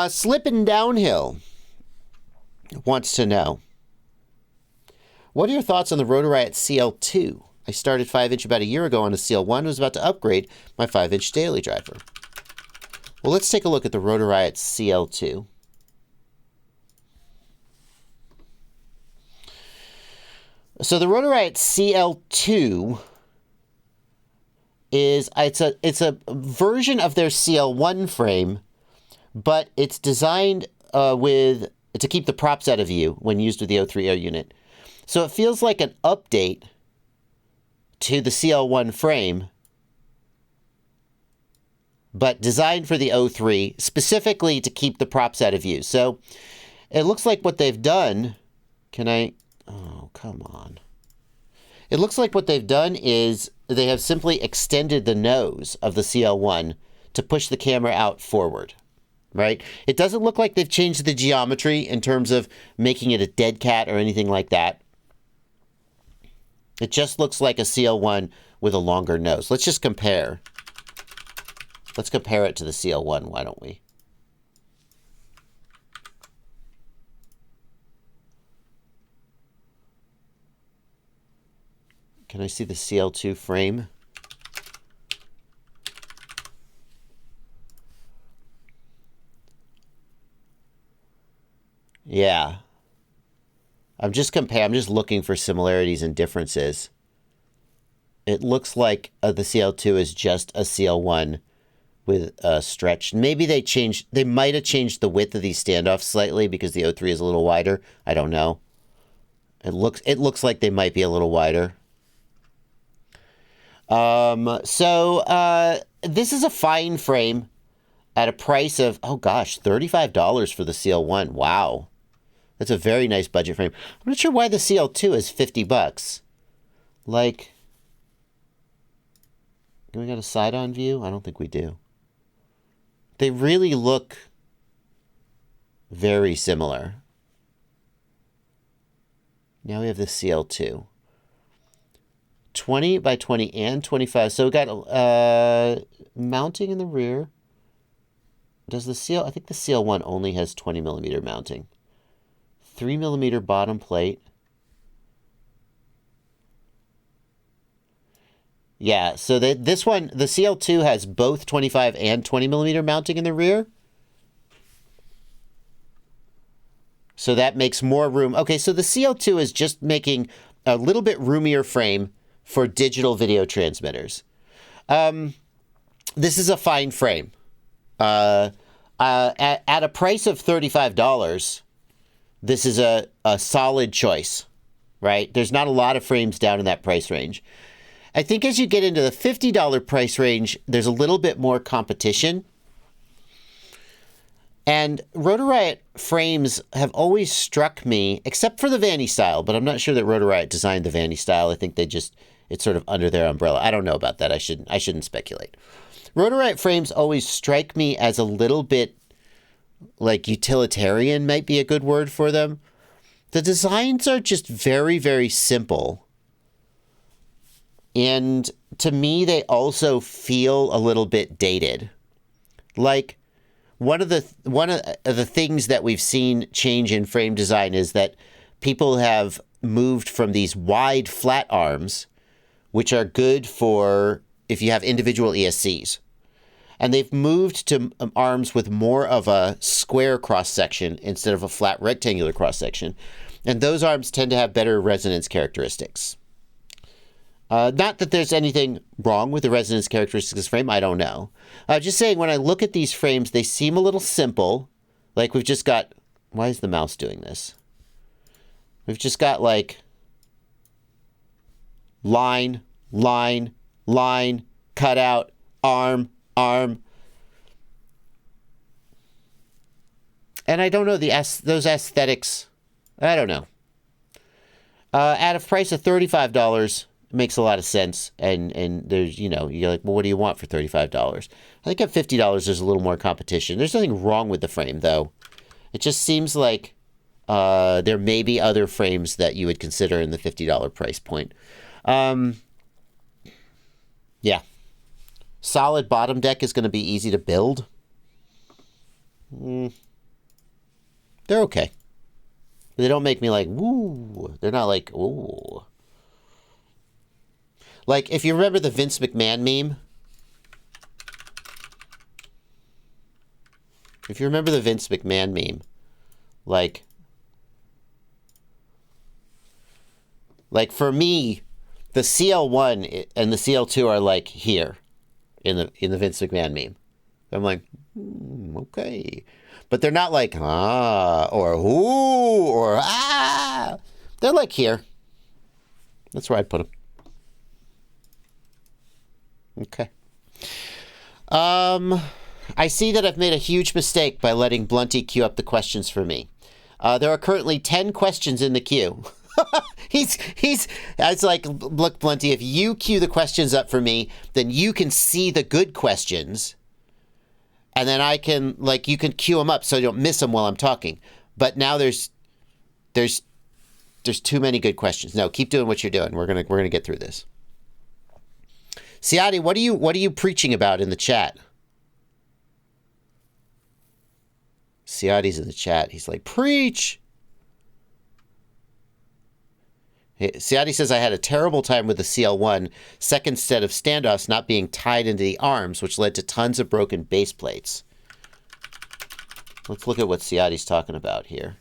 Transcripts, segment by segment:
Slippin' Downhill wants to know, what are your thoughts on the Rotor Riot CL2? I started 5-inch about a year ago on a CL1 and was about to upgrade my 5-inch daily driver. Well, let's take a look at the Rotor Riot CL2. So the Rotor Riot CL2 is it's a version of their CL1 frame, but it's designed to keep the props out of view when used with the O3 air unit. So it feels like an update to the CL1 frame, but designed for the O3, specifically to keep the props out of view. So it looks like what they've done, oh, come on. It looks like what they've done is they have simply extended the nose of the CL1 to push the camera out forward, right? It doesn't look like they've changed the geometry in terms of making it a dead cat or anything like that. It just looks like a CL1 with a longer nose. Let's just compare. Let's compare it to the CL1, why don't we? Can I see the CL2 frame? Yeah. I'm just looking for similarities and differences. It looks like the CL2 is just a CL1 with a stretch. Maybe they might have changed the width of these standoffs slightly because the O3 is a little wider. I don't know. It looks like they might be a little wider. This is a fine frame at a price of, oh gosh, $35 for the CL1. Wow. That's a very nice budget frame. I'm not sure why the CL2 is $50. Like, do we got a side-on view? I don't think we do. They really look very similar. Now we have the CL2. 20 by 20 and 25. So we got mounting in the rear. I think the CL1 only has 20 millimeter mounting. 3 millimeter bottom plate. Yeah, so this one, the CL2 has both 25 and 20 millimeter mounting in the rear. So that makes more room. Okay, so the CL2 is just making a little bit roomier frame for digital video transmitters. This is a fine frame. At a price of $35, this is a solid choice, right? There's not a lot of frames down in that price range. I think as you get into the $50 price range, there's a little bit more competition. And Rotor Riot frames have always struck me, except for the Vanny style, but I'm not sure that Rotor Riot designed the Vanny style. I think it's sort of under their umbrella. I don't know about that. I shouldn't speculate. Rotor Riot frames always strike me as a little bit like utilitarian might be a good word for them. The designs are just very, very simple. And to me, they also feel a little bit dated. Like, one of the things that we've seen change in frame design is that people have moved from these wide flat arms, which are good for if you have individual ESCs. And they've moved to arms with more of a square cross-section instead of a flat rectangular cross-section. And those arms tend to have better resonance characteristics. Not that there's anything wrong with the resonance characteristics of this frame. I don't know. Just saying, when I look at these frames, they seem a little simple. Like we've just got... Why is the mouse doing this? We've just got like... line, line, line, cutout, arm, arm. And I don't know those aesthetics. I don't know. At a price of $35... makes a lot of sense, and there's, you're like, well, what do you want for $35? I think at $50 there's a little more competition. There's nothing wrong with the frame, though. It just seems like there may be other frames that you would consider in the $50 price point. Yeah. Solid bottom deck is going to be easy to build. They're okay. They don't make me like, woo. They're not like, ooh. Like, if you remember the Vince McMahon meme. If you remember the Vince McMahon meme, like for me, the CL1 and the CL2 are like here in the Vince McMahon meme. I'm like, okay. But they're not like, ah, or ooh, or ah. They're like here. That's where I'd put them. Okay. I see that I've made a huge mistake by letting Blunty queue up the questions for me. There are currently 10 questions in the queue. It's like, look, Blunty, if you queue the questions up for me, then you can see the good questions. And then I can, like, you can queue them up so you don't miss them while I'm talking. But now there's too many good questions. No, keep doing what you're doing. We're gonna get through this. Siati, what are you preaching about in the chat? Siati's in the chat. He's like, preach. Siati says, I had a terrible time with the CL1 second set of standoffs not being tied into the arms, which led to tons of broken base plates. Let's look at what Siati's talking about here.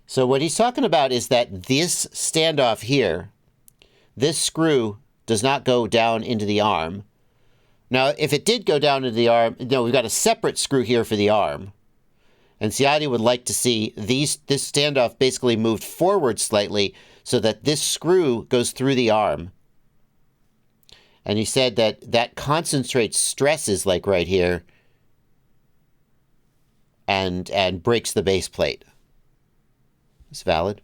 So what he's talking about is that this standoff here, this screw does not go down into the arm. Now, if it did go down into the arm, no, we've got a separate screw here for the arm. And Siati would like to see this standoff basically moved forward slightly so that this screw goes through the arm. And he said that concentrates stresses like right here and breaks the base plate. It's valid.